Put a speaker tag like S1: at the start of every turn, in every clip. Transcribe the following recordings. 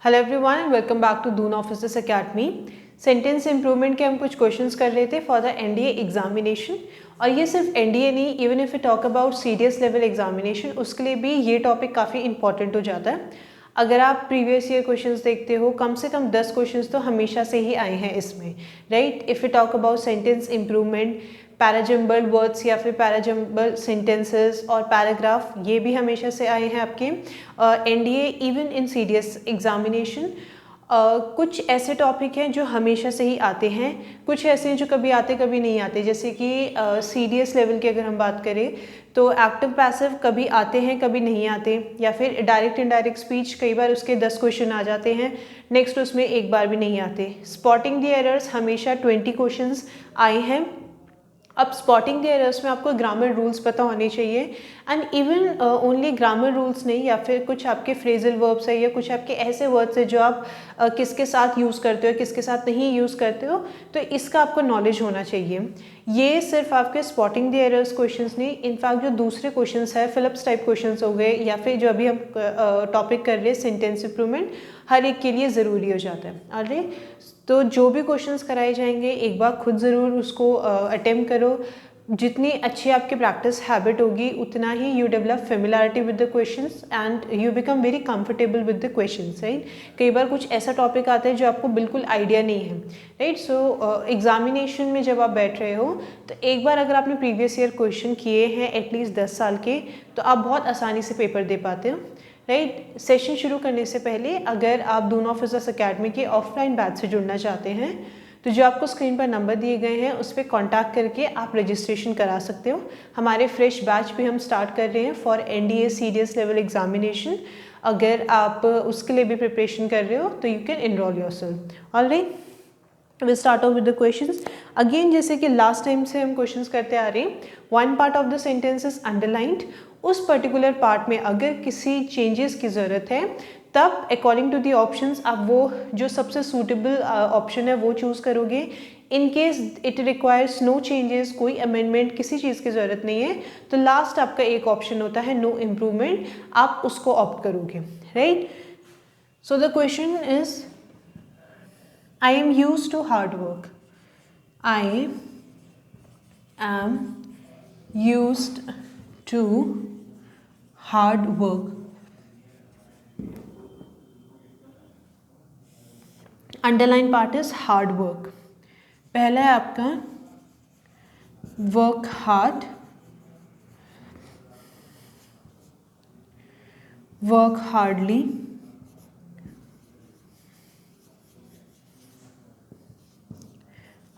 S1: Hello everyone and welcome back to Doon Officers Academy. Sentence improvement के हम कुछ questions कर रहे थे फॉर द एनडीए एग्जामिनेशन। और ये सिर्फ एनडीए नहीं, even if you talk about CDS level examination, उसके लिए भी ये टॉपिक काफ़ी इंपॉर्टेंट हो जाता है। अगर आप प्रीवियस ईयर क्वेश्चंस देखते हो, कम से कम 10 क्वेश्चंस तो हमेशा से ही आए हैं इसमें, right. If you talk about sentence improvement, parajumble words या फिर पैराजम्बल सेंटेंसेस और पैराग्राफ, ये भी हमेशा से आए हैं आपके NDA even in CDS examination. कुछ ऐसे टॉपिक हैं जो हमेशा से ही आते हैं, कुछ ऐसे हैं जो कभी आते कभी नहीं आते। जैसे कि सीडीएस लेवल की अगर हम बात करें तो एक्टिव पैसिव कभी आते हैं कभी नहीं आते, या फिर डायरेक्ट इनडायरेक्ट स्पीच कई बार उसके 10 क्वेश्चन आ जाते हैं, नेक्स्ट उसमें एक बार भी नहीं आते। स्पॉटिंग द एरर्स हमेशा 20 क्वेश्चंस आए हैं। अब स्पॉटिंग द एरर्स में आपको ग्रामर रूल्स पता होने चाहिए, and even only grammar rules नहीं, या फिर कुछ आपके फ्रेजल वर्ब्स है या कुछ आपके ऐसे वर्ड्स है जो आप किसके साथ यूज़ करते हो किसके साथ नहीं यूज़ करते हो, तो इसका आपको नॉलेज होना चाहिए। ये सिर्फ आपके स्पॉटिंग द एरर्स क्वेश्चंस नहीं, इनफैक्ट जो दूसरे क्वेश्चंस है फिलिप्स टाइप क्वेश्चंस हो गए, या फिर जो अभी हम टॉपिक कर रहे हैं सेंटेंस इंप्रूवमेंट, हर एक के लिए ज़रूरी हो जाता है। अरे तो जो भी क्वेश्चंस कराए जाएंगे एक बार खुद ज़रूर उसको अटेम्प्ट करो। जितनी अच्छी आपकी प्रैक्टिस हैबिट होगी उतना ही you develop familiarity with the questions and you become very comfortable with the questions, right. कई बार कुछ ऐसा टॉपिक आता है जो आपको बिल्कुल आइडिया नहीं है, राइट। सो एग्जामिनेशन में जब आप बैठ रहे हो तो एक बार अगर आपने प्रीवियस ईयर क्वेश्चन किए हैं एटलीस्ट 10 साल के, तो आप बहुत आसानी से पेपर दे पाते हो, राइट। सेशन शुरू करने से पहले अगर आप दून ऑफिसर्स अकेडमी के ऑफलाइन बैच से जुड़ना चाहते हैं तो जो आपको स्क्रीन पर नंबर दिए गए हैं उस पर कॉन्टैक्ट करके आप रजिस्ट्रेशन करा सकते हो। हमारे फ्रेश बैच भी हम स्टार्ट कर रहे हैं for NDA CDS level examination. अगर आप उसके लिए भी प्रिपरेशन कर रहे हो तो you can enrol yourself. Alright, we'll start off with the questions again। जैसे कि लास्ट टाइम से हम क्वेश्चंस करते आ रहे हैं, one part of the sentence is underlined. उस पर्टिकुलर पार्ट में अगर किसी चेंजेस की ज़रूरत है तब अकॉर्डिंग टू दी ऑप्शंस आप वो जो सबसे सूटेबल ऑप्शन है वो चूज़ करोगे। In case it requires no changes, कोई अमेंडमेंट किसी चीज़ की ज़रूरत नहीं है, तो लास्ट आपका एक ऑप्शन होता है नो इम्प्रूवमेंट, आप उसको ऑप्ट करोगे, right. So the question is I am used to hard work. I am used to hard work. Underline part is hard work. पहला है आपका work hard, work hardly,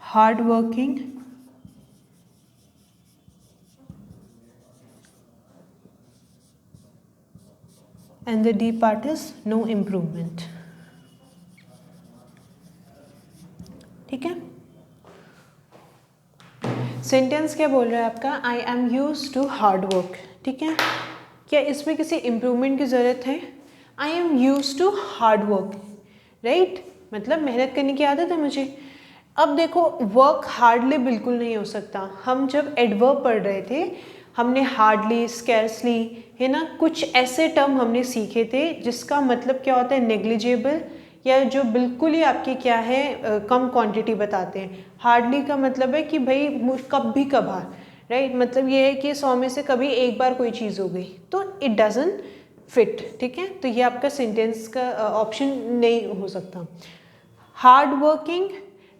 S1: hard working, and the D part is no improvement। ठीक है, sentence क्या बोल रहा है आपका, I am use to hard work, ठीक है। क्या इसमें किसी इम्प्रूवमेंट की ज़रूरत है? I am use to hard work, right, मतलब मेहनत करने की आदत है मुझे। अब देखो वर्क हार्डली बिल्कुल नहीं हो सकता। हम जब एडवर्ब पढ़ रहे थे हमने हार्डली, स्कैर्सली, है ना, कुछ ऐसे टर्म हमने सीखे थे जिसका मतलब क्या होता है, नेग्लिजिबल, या जो बिल्कुल ही आपकी क्या है कम क्वांटिटी बताते हैं। हार्डली का मतलब है कि भाई कभी कभार, राइट, मतलब ये है कि 100 में से कभी एक बार कोई चीज़ हो गई, तो इट डजंट फिट, ठीक है। तो ये आपका सेंटेंस का ऑप्शन नहीं हो सकता। Hard working,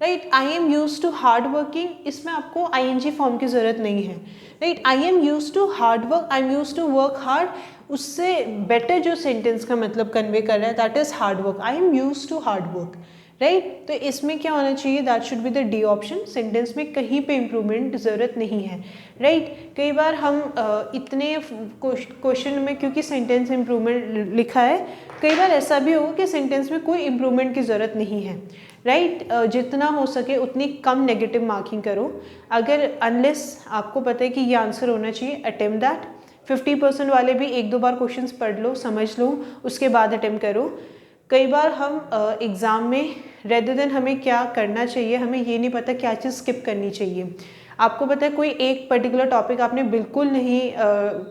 S1: right, I am use to hard working, इसमें आपको आईएनजी फॉर्म की ज़रूरत नहीं है, right. I am use to hard work, I am use to work hard, उससे बेटर जो सेंटेंस का मतलब कन्वे कर रहा है that is hard work. I am use to hard work, right. तो इसमें क्या होना चाहिए, that should be the D option. Sentence में कहीं पे इम्प्रूवमेंट ज़रूरत नहीं है, राइट। कई बार हम इतने क्वेश्चन में क्योंकि सेंटेंस इम्प्रूवमेंट लिखा है, कई बार ऐसा भी होगा कि सेंटेंस में कोई इम्प्रूवमेंट की ज़रूरत नहीं है, राइट। जितना हो सके उतनी कम नेगेटिव मार्किंग करो। अगर अनलेस आपको पता है कि ये आंसर होना चाहिए, अटेम्प्ट दैट। 50% वाले भी 1-2 बार क्वेश्चंस पढ़ लो, समझ लो, उसके बाद अटेम्प्ट करो। कई बार हम एग्ज़ाम में रेदर देन हमें क्या करना चाहिए, हमें ये नहीं पता क्या चीज़ स्किप करनी चाहिए। आपको पता है कोई एक पर्टिकुलर टॉपिक आपने बिल्कुल नहीं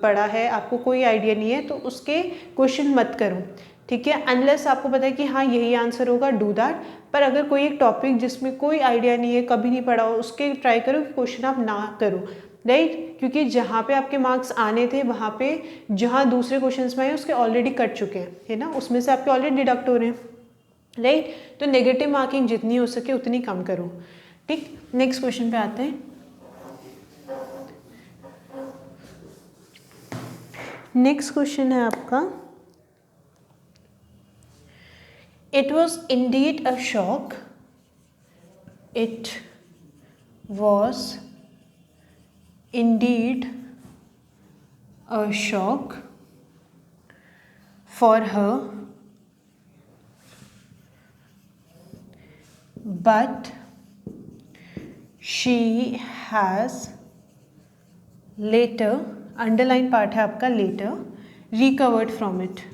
S1: पढ़ा है, आपको कोई आइडिया नहीं है, तो उसके क्वेश्चन मत करो, ठीक है, अनलेस आपको पता है कि हाँ यही आंसर होगा, डू दैट। पर अगर कोई एक टॉपिक जिसमें कोई आइडिया नहीं है, कभी नहीं पढ़ा हो, उसके ट्राई करो कि क्वेश्चन आप ना करो, राइट, क्योंकि जहाँ पे आपके मार्क्स आने थे वहाँ पे जहाँ दूसरे क्वेश्चंस में आए उसके ऑलरेडी कट चुके हैं, है ना, उसमें से आपके ऑलरेडी डिडक्ट हो रहे हैं, राइट। तो नेगेटिव मार्किंग जितनी हो सके उतनी कम करो, ठीक। नेक्स्ट क्वेश्चन पे आते हैं। नेक्स्ट क्वेश्चन है आपका, it was indeed a shock, it was indeed a shock for her, but she has later, underline part है आपका later, recovered from it।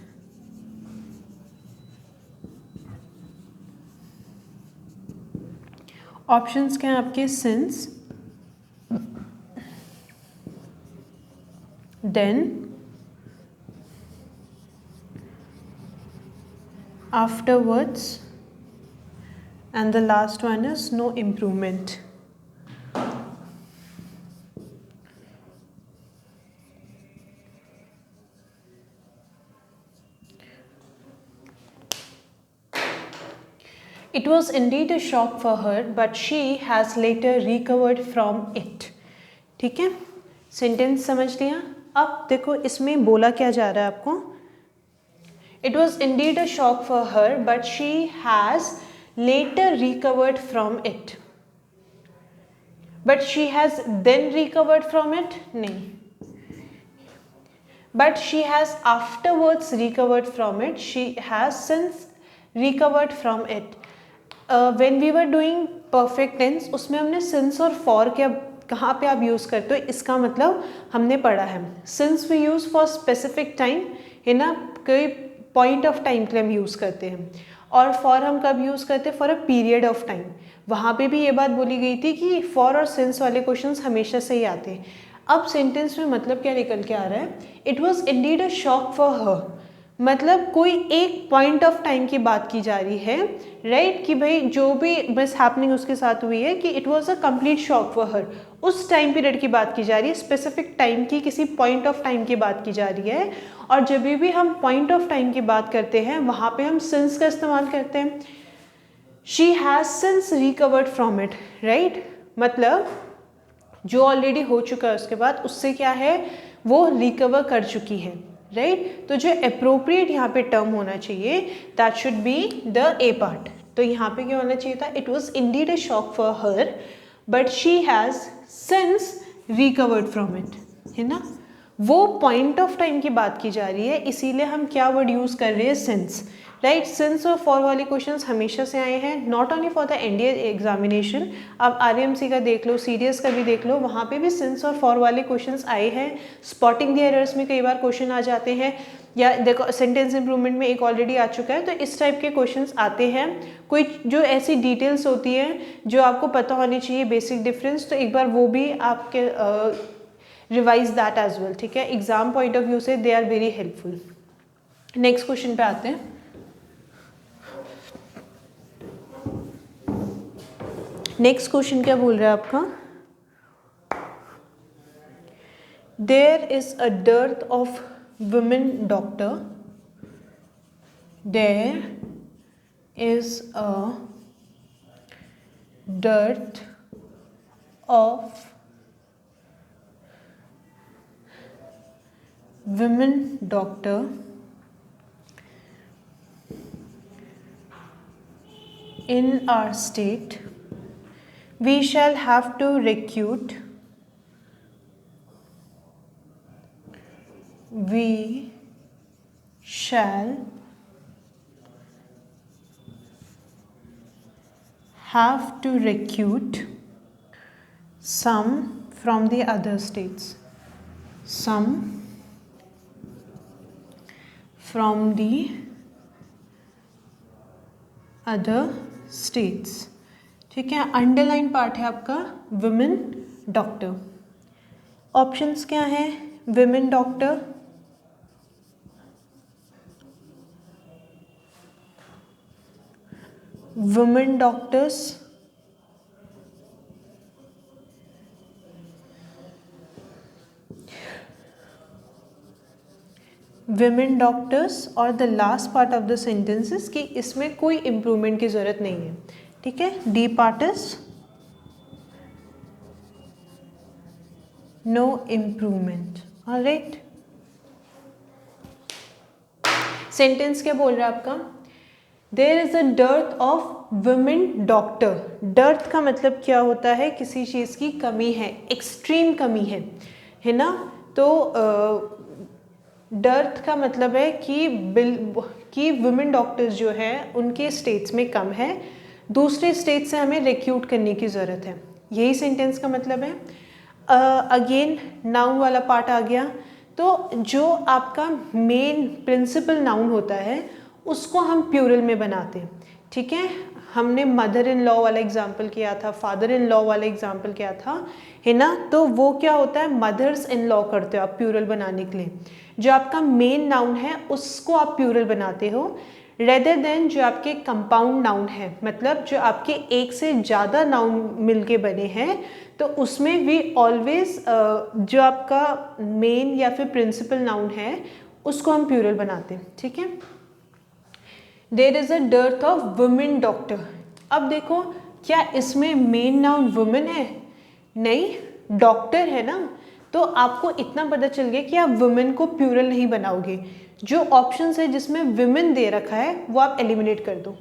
S1: Options क्या हैं आपके, since, then, afterwards, and the last one is no improvement। It was indeed a shock for her, but she has later recovered from it। ठीक है, sentence समझ लिया। अब देखो इसमें बोला क्या जा रहा है आपको, it was indeed a shock for her but she has later recovered from it, but she has then recovered from it, नहीं, but she has afterwards recovered from it, she has since recovered from it. When we were doing perfect tense उसमें हमने since और for क्या कहाँ पे आप use करते हो, इसका मतलब हमने पढ़ा है। Since we use for specific time, है ना, कोई पॉइंट ऑफ टाइम के लिए हम यूज़ करते हैं, और फॉर हम कब यूज़ करते हैं, for a period of time. वहाँ पे भी ये बात बोली गई थी कि फॉर और सिंस वाले क्वेश्चंस हमेशा से ही आते हैं। अब सेंटेंस में मतलब क्या निकल के आ रहा है, it was indeed a shock for हर, मतलब कोई एक पॉइंट ऑफ टाइम की बात की जा रही है, राइट, कि भाई जो भी बस हैपनिंग उसके साथ हुई है कि it was a complete shock for हर, उस टाइम पीरियड की बात की जा रही है, स्पेसिफिक टाइम की, किसी पॉइंट ऑफ टाइम की बात की जा रही है। और जब भी हम पॉइंट ऑफ टाइम की बात करते हैं वहाँ पे हम सिंस का इस्तेमाल करते हैं। She has since recovered from it, right, मतलब जो ऑलरेडी हो चुका है उसके बाद उससे क्या है, वो रिकवर कर चुकी है, राइट। तो जो अप्रोप्रिएट यहाँ पे टर्म होना चाहिए that should be the A part. तो यहाँ पे क्या होना चाहिए था, it was indeed a shock for her but she has since recovered from it, है ना, वो पॉइंट ऑफ टाइम की बात की जा रही है, इसीलिए हम क्या वर्ड यूज़ कर रहे हैं, सिंस, राइट। सिंस और फॉर वाले क्वेश्चंस हमेशा से आए हैं, not only for the NDA examination, आप आरएमसी का देख लो, सीडीएस का भी देख लो, वहाँ पे भी सिंस और फॉर वाले क्वेश्चंस आए हैं। स्पॉटिंग द एरर्स में कई बार क्वेश्चन आ जाते हैं, या देखो सेंटेंस इंप्रूवमेंट में एक ऑलरेडी आ चुका है, तो इस टाइप के क्वेश्चंस आते हैं। कोई जो ऐसी डिटेल्स होती हैं जो आपको पता होनी चाहिए, बेसिक डिफरेंस, तो एक बार वो भी आपके रिवाइज दैट एज वेल, ठीक है, एग्जाम पॉइंट ऑफ व्यू से they are very helpful. Next question पे आते हैं। नेक्स्ट क्वेश्चन क्या बोल रहा है आपका, there is a dearth of women doctor, there is a dearth of women doctor in our state, we shall have to recruit, we shall have to recruit some from the other states, some from the other states, ठीक है। Underline part है आपका women doctor. Options क्या हैं, women doctor, women doctors, women doctors, और the last part of the sentences कि इसमें कोई इम्प्रूवमेंट की ज़रूरत नहीं है, ठीक है। D part is no improvement, alright. Sentence क्या बोल रहा है आपका, there is a dearth of women doctor. Dearth का मतलब क्या होता है, किसी चीज़ की कमी है, एक्सट्रीम कमी है ना। तो डर्थ का मतलब है कि वुमेन डॉक्टर्स जो है उनके स्टेट्स में कम है, दूसरे स्टेट से हमें रिक्रूट करने की ज़रूरत है, यही सेंटेंस का मतलब है। अगेन नाउन वाला पार्ट आ गया, तो जो आपका मेन प्रिंसिपल नाउन होता है उसको हम प्यूरल में बनाते हैं, ठीक है। हमने मदर इन लॉ वाला एग्जाम्पल किया था, फादर इन लॉ वाला एग्जाम्पल किया था, है ना। तो वो क्या होता है, मदर्स इन लॉ करते हो आप प्यूरल बनाने के लिए। जो आपका मेन नाउन है उसको आप प्यूरल बनाते हो, रेदर देन जो आपके कंपाउंड नाउन है, मतलब जो आपके एक से ज़्यादा नाउन मिलके बने हैं, तो उसमें भी ऑलवेज जो आपका मेन या फिर प्रिंसिपल नाउन है उसको हम प्यूरल बनाते हैं, ठीक है। There is a dearth of women doctor. अब देखो क्या इसमें मेन नाउन वुमेन है, नहीं, डॉक्टर है ना। तो आपको इतना पता चल गया कि आप वुमेन को प्यूरल नहीं बनाओगे, जो ऑप्शंस है जिसमें विमेन दे रखा है वो आप एलिमिनेट कर दो।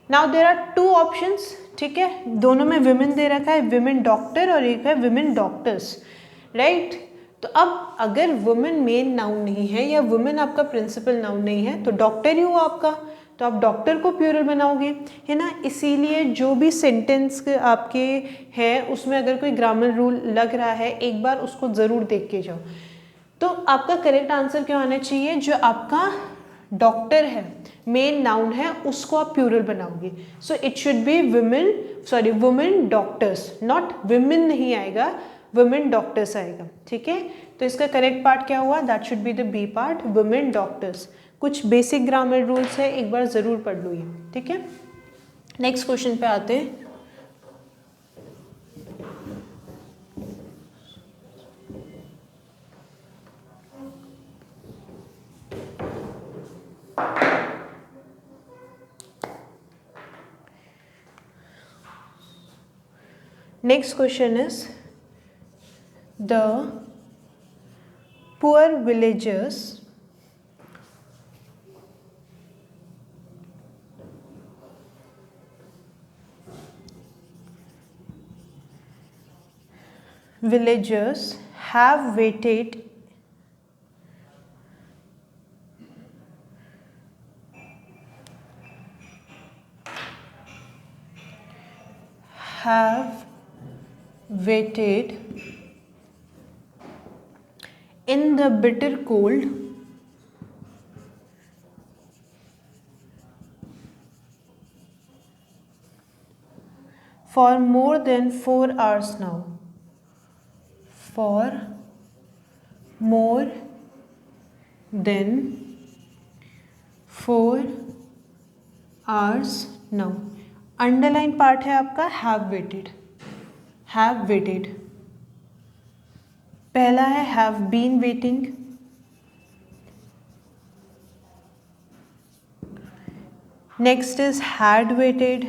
S1: Now there are two options, ठीक है, दोनों में विमेन दे रखा है, विमेन डॉक्टर और एक है विमेन डॉक्टर्स, राइट। तो अब अगर वुमेन मेन नाउन नहीं है या वुमेन आपका प्रिंसिपल नाउन नहीं है तो डॉक्टर ही हुआ आपका, तो आप डॉक्टर को प्यूरल बनाओगे, है ना। इसीलिए जो भी सेंटेंस आपके है उसमें अगर कोई ग्रामर रूल लग रहा है एक बार उसको ज़रूर देख के जाओ। तो आपका करेक्ट आंसर क्या होना चाहिए, जो आपका डॉक्टर है मेन नाउन है उसको आप प्यूरल बनाओगे। So it should be women doctors, not women नहीं आएगा, वुमेन डॉक्टर्स आएगा, ठीक है। तो इसका करेक्ट पार्ट क्या हुआ, that should be the B part, women doctors. कुछ बेसिक ग्रामर रूल्स है, एक बार ज़रूर पढ़ लो ये, ठीक है। नेक्स्ट क्वेश्चन पे आते हैं। Next question is, the poor villagers have waited in the bitter cold for more than 4 hours now. For more than 4 hours now. Underline part है आपका हैव वेटेड। पहला है have been waiting, next is had waited,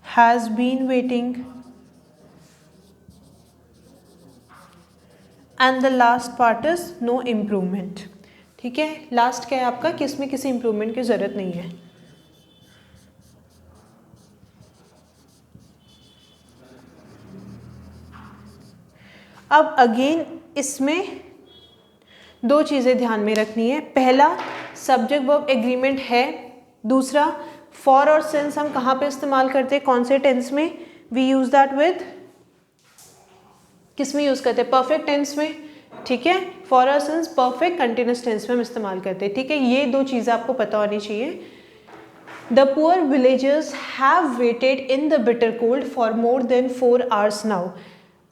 S1: has been waiting, and the last part is no improvement, ठीक है। Last क्या है आपका कि इसमें किसी इम्प्रूवमेंट की ज़रूरत नहीं है। अब अगेन इसमें दो चीज़ें ध्यान में रखनी है, पहला सब्जेक्ट वर्ब एग्रीमेंट है, दूसरा फॉर और सिंस हम कहाँ पे इस्तेमाल करते हैं, कौन से टेंस में, वी यूज़ दैट विद, किस में यूज़ करते हैं, परफेक्ट टेंस में, ठीक है। फॉर और सिंस परफेक्ट कंटिन्यूस टेंस में हम इस्तेमाल करते हैं, ठीक है। ये दो चीज़ें आपको पता होनी चाहिए। The poor villagers have waited in the bitter cold for more than 4 hours now.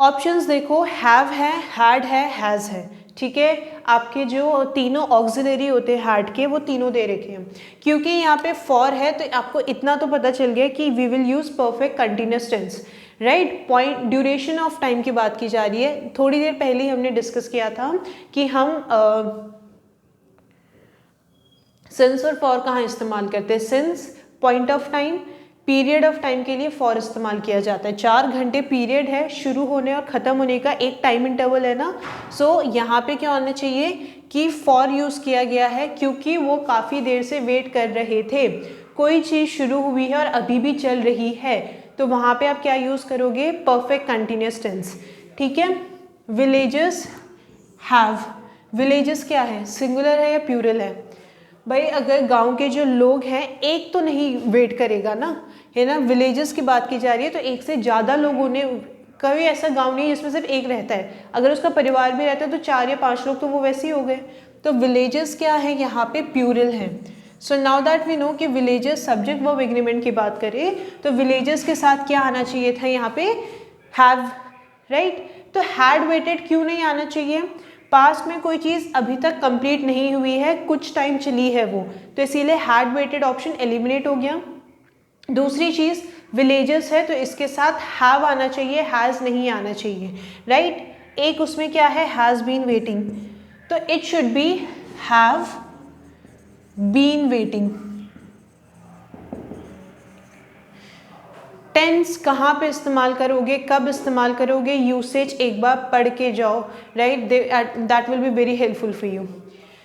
S1: Options देखो, हैव है, हैड है, हैज़ है, ठीक है, आपके जो तीनों ऑक्सिलरी होते हैं हार्ट के वो तीनों दे रखे हैं। क्योंकि यहाँ पे फॉर है तो आपको इतना तो पता चल गया कि we will use perfect continuous tense, right. Point duration of time की बात की जा रही है। थोड़ी देर पहले ही हमने डिस्कस किया था कि हम सिंस और फॉर कहाँ इस्तेमाल करते हैं। Since point of time, period of time के लिए फॉर इस्तेमाल किया जाता है। 4 घंटे पीरियड है, शुरू होने और ख़त्म होने का एक टाइम इंटरवल है ना। सो यहाँ पे क्या होना चाहिए कि फॉर यूज़ किया गया है क्योंकि वो काफ़ी देर से वेट कर रहे थे। कोई चीज़ शुरू हुई है और अभी भी चल रही है तो वहाँ पे आप क्या यूज़ करोगे, परफेक्ट कंटिन्यूस टेंस, ठीक है। विलेजेस हैव, विलेजेस क्या है, सिंगुलर है या प्लूरल है। भाई अगर गांव के जो लोग हैं एक तो नहीं वेट करेगा ना, है ना। विलेजेस की बात की जा रही है तो एक से ज़्यादा लोगों ने, कभी ऐसा गांव नहीं जिसमें सिर्फ एक रहता है। अगर उसका परिवार भी रहता है तो 4 या 5 लोग तो वो वैसे ही हो गए। तो विलेजेस क्या है, यहाँ पे प्लूरल है। So now that we know कि विलेजेस सब्जेक्ट वर्ब एग्रीमेंट की बात करें तो विलेजेस के साथ क्या आना चाहिए था यहाँ पे, हैव, राइट। तो हैड वेटेड क्यों नहीं आना चाहिए, पास्ट में कोई चीज़ अभी तक कंप्लीट नहीं हुई है, कुछ टाइम चली है वो, तो इसीलिए हैड वेटेड ऑप्शन एलिमिनेट हो गया। दूसरी चीज़ विलेजेस है तो इसके साथ हैव आना चाहिए, हैज़ नहीं आना चाहिए, राइट। एक उसमें क्या है, हैज़ बीन वेटिंग, तो it should be have been waiting. Tense कहाँ पे इस्तेमाल करोगे, कब इस्तेमाल करोगे, यूसेज एक बार पढ़ के जाओ, right, that will be very helpful for you.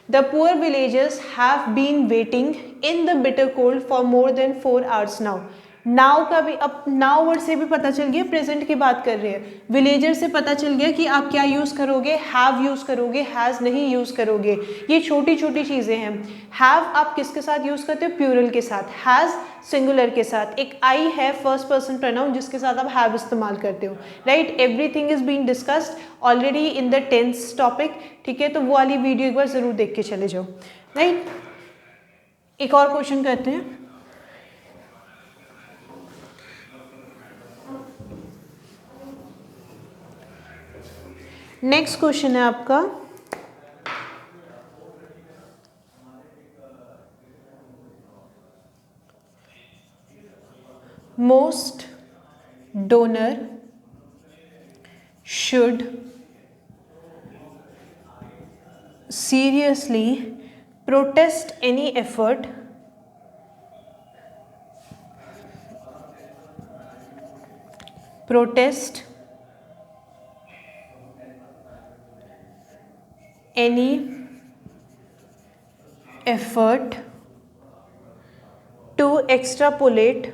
S1: The poor villagers have been waiting in the bitter cold for more than 4 hours now. Now का भी, अब नाउ वर्ड से भी पता चल गया प्रेजेंट की बात कर रहे हैं। विलेजर से पता चल गया कि आप क्या यूज़ करोगे, हैव यूज़ करोगे, हैज़ नहीं यूज़ करोगे। ये छोटी छोटी चीज़ें हैं। हैव आप किसके साथ यूज़ करते हो, प्लूरल के साथ। हैज़ सिंगुलर के साथ। एक आई है फर्स्ट पर्सन प्रोनाउन जिसके साथ आप हैव इस्तेमाल करते हो, right. Everything is being discussed already in the tense topic, ठीक है। तो वो वाली वीडियो एक बार ज़रूर देख के चले जाओ, राइट। एक और क्वेश्चन करते हैं। नेक्स्ट क्वेश्चन है आपका, most donor should seriously protest any effort to extrapolate,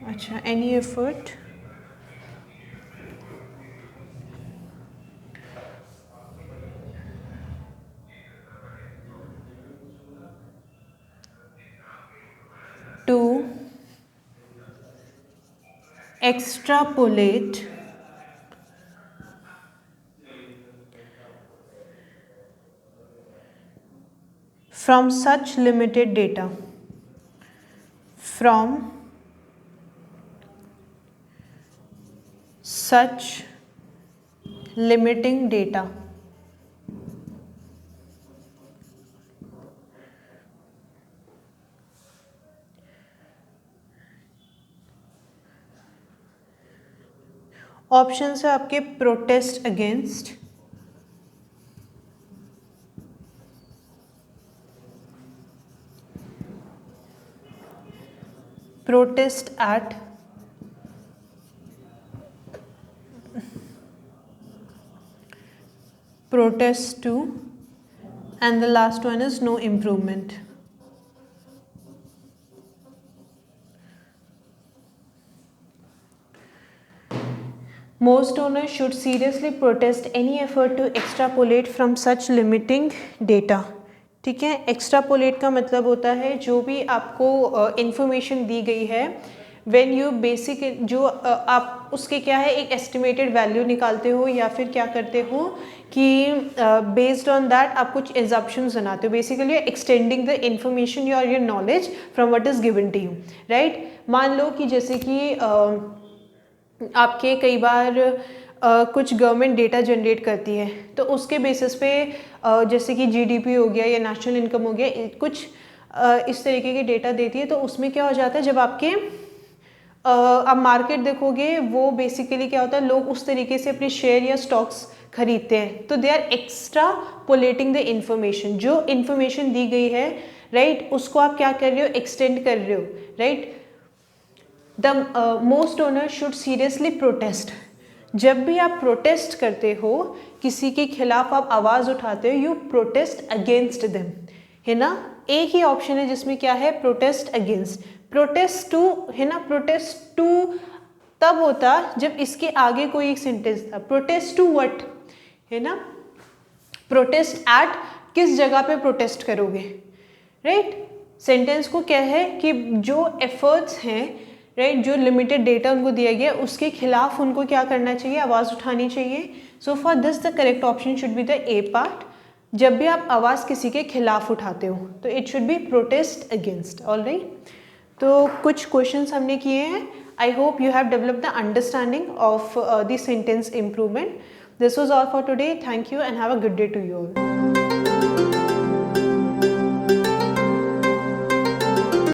S1: अच्छा, any effort to extrapolate from such limited data, from such limiting data, option है आपके protest against, protest at, protest to, and the last one is no improvement. Most donors should seriously protest any effort to extrapolate from such limiting data. ठीक है, extrapolate का मतलब होता है जो भी आपको इंफॉर्मेशन दी गई है, व्हेन यू बेसिक जो आप उसके क्या है एक एस्टिमेटेड वैल्यू निकालते हो या फिर क्या करते हो कि बेस्ड ऑन दैट आप कुछ एजम्पशंस बनाते हो। Basically extending the information your knowledge from what is given to you, right. मान लो कि जैसे कि आपके कई बार कुछ गवर्नमेंट डेटा जनरेट करती है, तो उसके बेसिस पे जैसे कि जीडीपी हो गया या नेशनल इनकम हो गया, कुछ इस तरीके के डेटा देती है। तो उसमें क्या हो जाता है, जब आपके आप मार्केट देखोगे, वो बेसिकली क्या होता है, लोग उस तरीके से अपने शेयर या स्टॉक्स खरीदते हैं, तो they are extrapolating the information. जो इन्फॉर्मेशन दी गई है, राइट, उसको आप क्या कर रहे हो, एक्सटेंड कर रहे हो, right. The most owner should seriously protest. जब भी आप प्रोटेस्ट करते हो, किसी के खिलाफ आप आवाज़ उठाते हो, यू प्रोटेस्ट अगेंस्ट देम, है ना। एक ही ऑप्शन है जिसमें क्या है, प्रोटेस्ट अगेंस्ट। प्रोटेस्ट टू, है ना, प्रोटेस्ट टू तब होता जब इसके आगे कोई एक सेंटेंस था, प्रोटेस्ट टू व्हाट, है ना। प्रोटेस्ट एट, किस जगह पे प्रोटेस्ट करोगे, राइट। सेंटेंस को क्या है कि जो एफर्ट्स हैं, राइट, जो लिमिटेड डेटा उनको दिया गया, उसके खिलाफ उनको क्या करना चाहिए, आवाज़ उठानी चाहिए। So for this the correct option should be the A part. जब भी आप आवाज़ किसी के खिलाफ उठाते हो, तो it should B protest against, alright. तो कुछ क्वेश्चंस हमने किए हैं। I hope you have developed the understanding of the sentence improvement. This was all for today. Thank you and have a good day to you all.